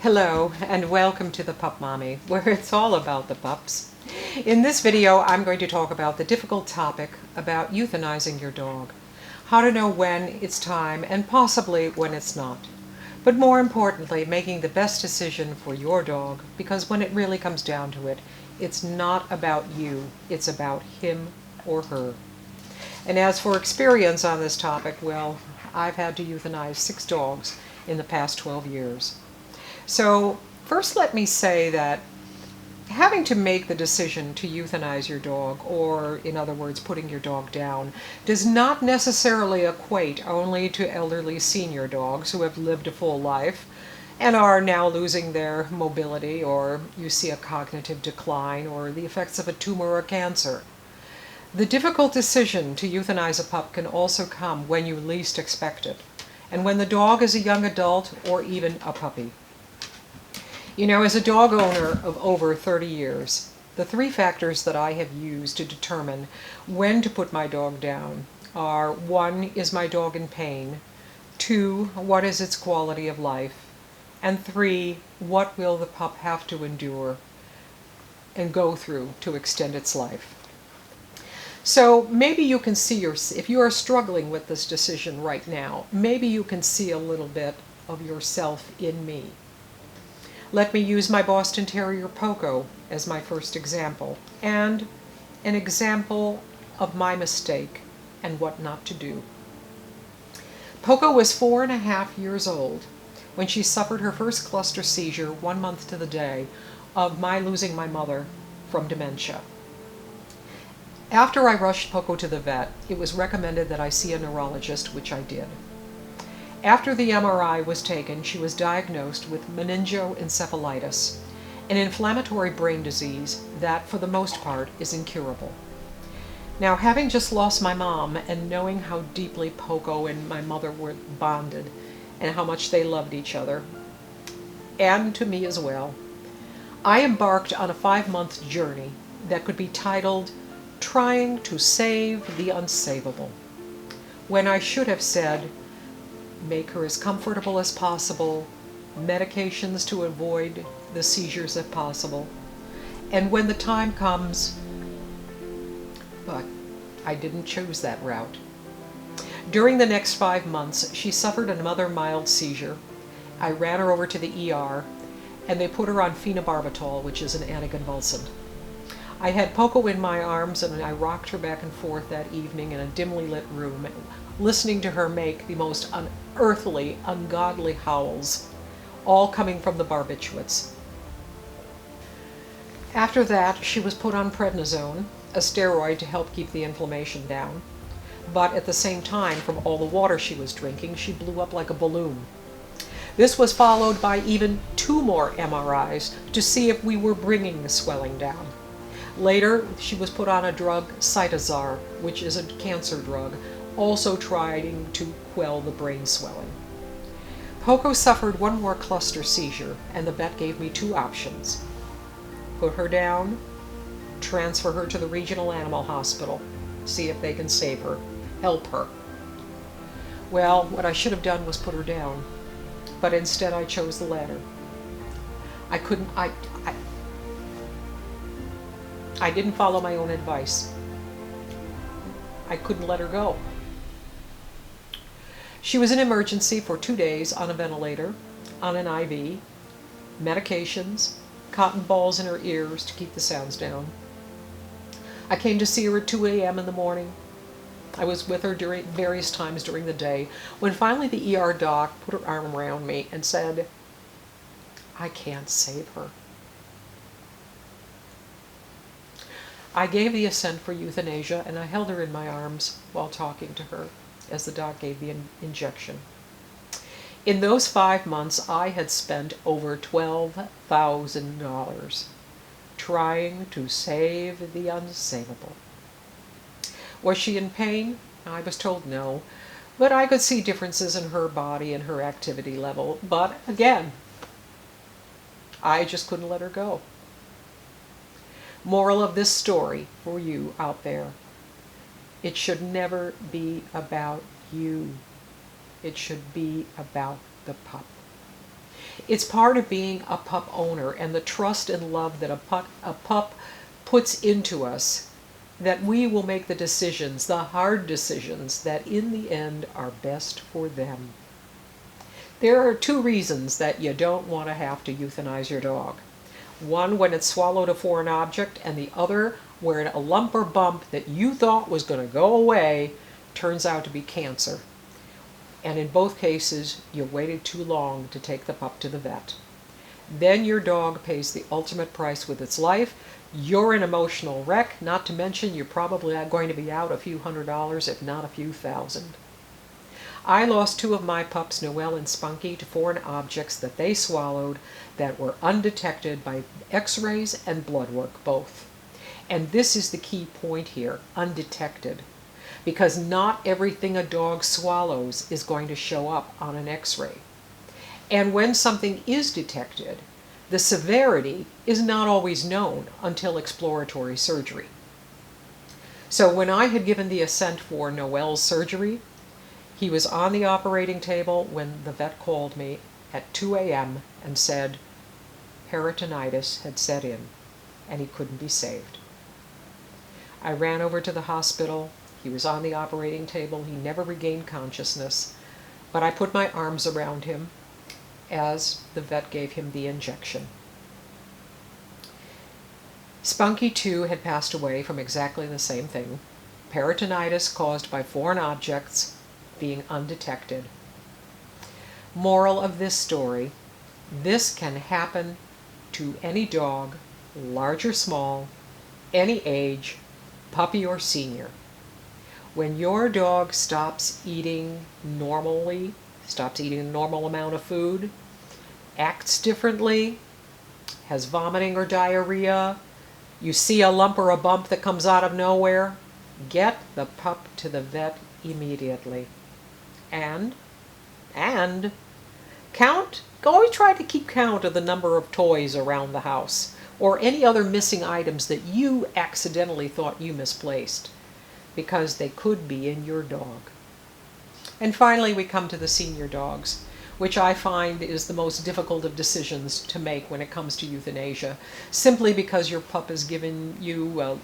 Hello and welcome to the Pup Mommy, where it's all about the pups. In this video, I'm going to talk about the difficult topic about euthanizing your dog. How to know when it's time and possibly when it's not. But more importantly, making the best decision for your dog, because when it really comes down to it, it's not about you, it's about him or her. And as for experience on this topic, well, I've had to euthanize 6 dogs in the past 12 years. So first let me say that having to make the decision to euthanize your dog, or in other words, putting your dog down, does not necessarily equate only to elderly senior dogs who have lived a full life and are now losing their mobility, or you see a cognitive decline, or the effects of a tumor or cancer. The difficult decision to euthanize a pup can also come when you least expect it, and when the dog is a young adult or even a puppy. You know, as a dog owner of over 30 years, the 3 factors that I have used to determine when to put my dog down are: 1, is my dog in pain? 2, what is its quality of life? And 3, what will the pup have to endure and go through to extend its life? So maybe you can see if you are struggling with this decision right now, maybe you can see a little bit of yourself in me. Let me use my Boston Terrier Poco as my first example, and an example of my mistake and what not to do. Poco was 4.5 years old when she suffered her first cluster seizure 1 month to the day of my losing my mother from dementia. After I rushed Poco to the vet, it was recommended that I see a neurologist, which I did. After the MRI was taken, she was diagnosed with meningoencephalitis, an inflammatory brain disease that, for the most part, is incurable. Now, having just lost my mom and knowing how deeply Poco and my mother were bonded and how much they loved each other, and to me as well, I embarked on a 5-month journey that could be titled "Trying to Save the Unsavable," when I should have said, make her as comfortable as possible, medications to avoid the seizures if possible, and when the time comes. But I didn't choose that route. During the next 5 months, she suffered another mild seizure. I ran her over to the ER, and they put her on phenobarbital, which is an anticonvulsant. I had Poco in my arms, and I rocked her back and forth that evening in a dimly lit room, listening to her make the most unearthly, ungodly howls, all coming from the barbiturates. After that, she was put on prednisone, a steroid to help keep the inflammation down. But at the same time, from all the water she was drinking, she blew up like a balloon. This was followed by even 2 more MRIs to see if we were bringing the swelling down. Later, she was put on a drug, Cytosar, which is a cancer drug, also trying to quell the brain swelling. Poco suffered 1 more cluster seizure, and the vet gave me 2 options: put her down, transfer her to the regional animal hospital, see if they can save her, help her. Well, what I should have done was put her down, but instead I chose the latter. I didn't follow my own advice. I couldn't let her go. She was in emergency for 2 days on a ventilator, on an IV, medications, cotton balls in her ears to keep the sounds down. I came to see her at 2 a.m. in the morning. I was with her during various times during the day, when finally the ER doc put her arm around me and said, "I can't save her." I gave the assent for euthanasia, and I held her in my arms while talking to her as the doc gave the injection. In those 5 months, I had spent over $12,000 trying to save the unsavable. Was she in pain? I was told no, but I could see differences in her body and her activity level. But again, I just couldn't let her go. Moral of this story for you out there: it should never be about you. It should be about the pup. It's part of being a pup owner and the trust and love that a pup puts into us, that we will make the decisions, the hard decisions, that in the end are best for them. There are two reasons that you don't want to have to euthanize your dog. One, when it swallowed a foreign object, and the other, where a lump or bump that you thought was going to go away turns out to be cancer. And in both cases, you waited too long to take the pup to the vet. Then your dog pays the ultimate price with its life. You're an emotional wreck, not to mention you're probably going to be out a few $100s, if not a few thousand. I lost two of my pups, Noel and Spunky, to foreign objects that they swallowed that were undetected by x-rays and blood work both. And this is the key point here, undetected. Because not everything a dog swallows is going to show up on an x-ray. And when something is detected, the severity is not always known until exploratory surgery. So when I had given the assent for Noel's surgery, he was on the operating table when the vet called me at 2 a.m. and said peritonitis had set in and he couldn't be saved. I ran over to the hospital. He was on the operating table. He never regained consciousness, but I put my arms around him as the vet gave him the injection. Spunky, too, had passed away from exactly the same thing, peritonitis caused by foreign objects being undetected. Moral of this story, this can happen to any dog, large or small, any age, puppy or senior. When your dog stops eating normally, stops eating a normal amount of food, acts differently, has vomiting or diarrhea, you see a lump or a bump that comes out of nowhere, get the pup to the vet immediately. And always try to keep count of the number of toys around the house or any other missing items that you accidentally thought you misplaced, because they could be in your dog. And finally, we come to the senior dogs, which I find is the most difficult of decisions to make when it comes to euthanasia, simply because your pup has given you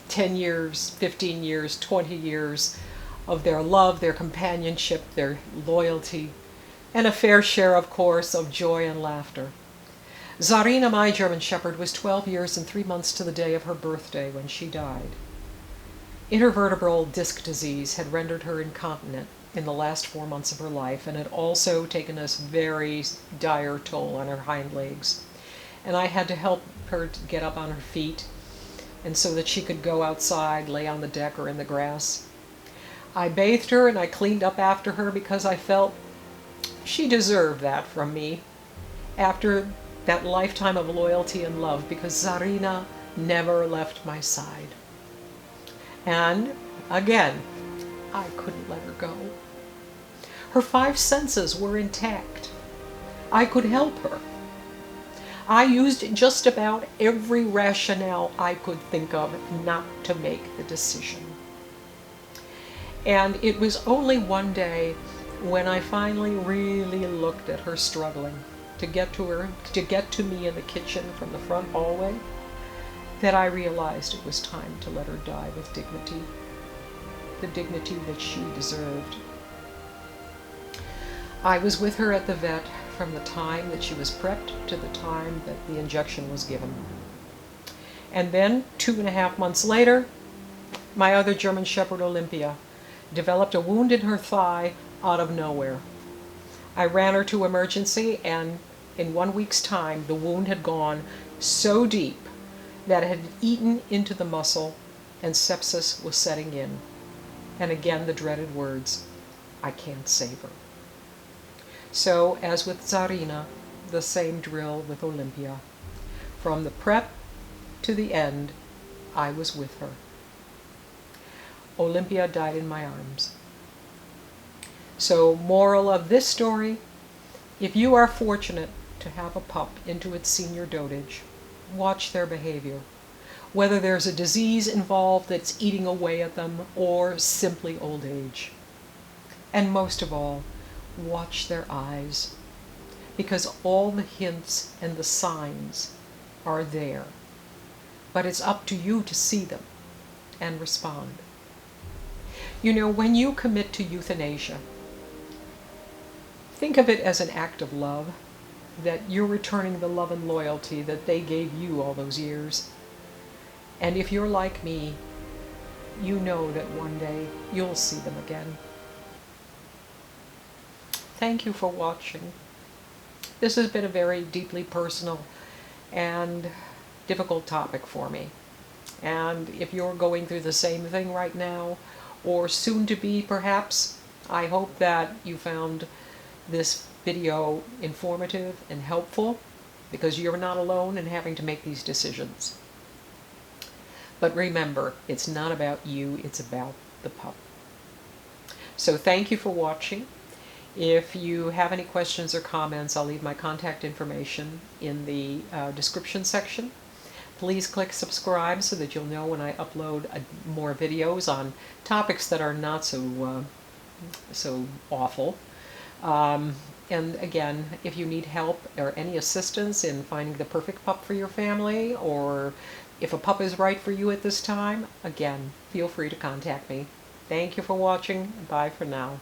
10 years, 15 years, 20 years of their love, their companionship, their loyalty, and a fair share, of course, of joy and laughter. Czarina, my German Shepherd, was 12 years and 3 months to the day of her birthday when she died. Intervertebral disc disease had rendered her incontinent in the last 4 months of her life, and had also taken a very dire toll on her hind legs. And I had to help her to get up on her feet, and so that she could go outside, lay on the deck or in the grass. I bathed her and I cleaned up after her because I felt she deserved that from me after that lifetime of loyalty and love, because Czarina never left my side. And again, I couldn't let her go. Her 5 senses were intact. I could help her. I used just about every rationale I could think of not to make the decision. And it was only one day when I finally really looked at her struggling to get to me in the kitchen from the front hallway, that I realized it was time to let her die with dignity, the dignity that she deserved. I was with her at the vet from the time that she was prepped to the time that the injection was given. And then, 2.5 months later, my other German Shepherd, Olympia, developed a wound in her thigh out of nowhere. I ran her to emergency, and in 1 week's time, the wound had gone so deep that it had eaten into the muscle, and sepsis was setting in. And again, the dreaded words, I can't save her. So, as with Czarina, the same drill with Olympia. From the prep to the end, I was with her. Olympia died in my arms. So, moral of this story, if you are fortunate to have a pup into its senior dotage, watch their behavior. Whether there's a disease involved that's eating away at them, or simply old age. And most of all, watch their eyes. because all the hints and the signs are there. But it's up to you to see them and respond. You know, when you commit to euthanasia, think of it as an act of love, that you're returning the love and loyalty that they gave you all those years. And if you're like me, you know that one day you'll see them again. Thank you for watching. This has been a very deeply personal and difficult topic for me. And if you're going through the same thing right now, or soon to be perhaps, I hope that you found this video informative and helpful, because you're not alone in having to make these decisions. But remember, it's not about you, it's about the pup. So thank you for watching. If you have any questions or comments, I'll leave my contact information in the description section. Please click subscribe so that you'll know when I upload more videos on topics that are not so awful. And again, if you need help or any assistance in finding the perfect pup for your family, or if a pup is right for you at this time, again, feel free to contact me. Thank you for watching. Bye for now.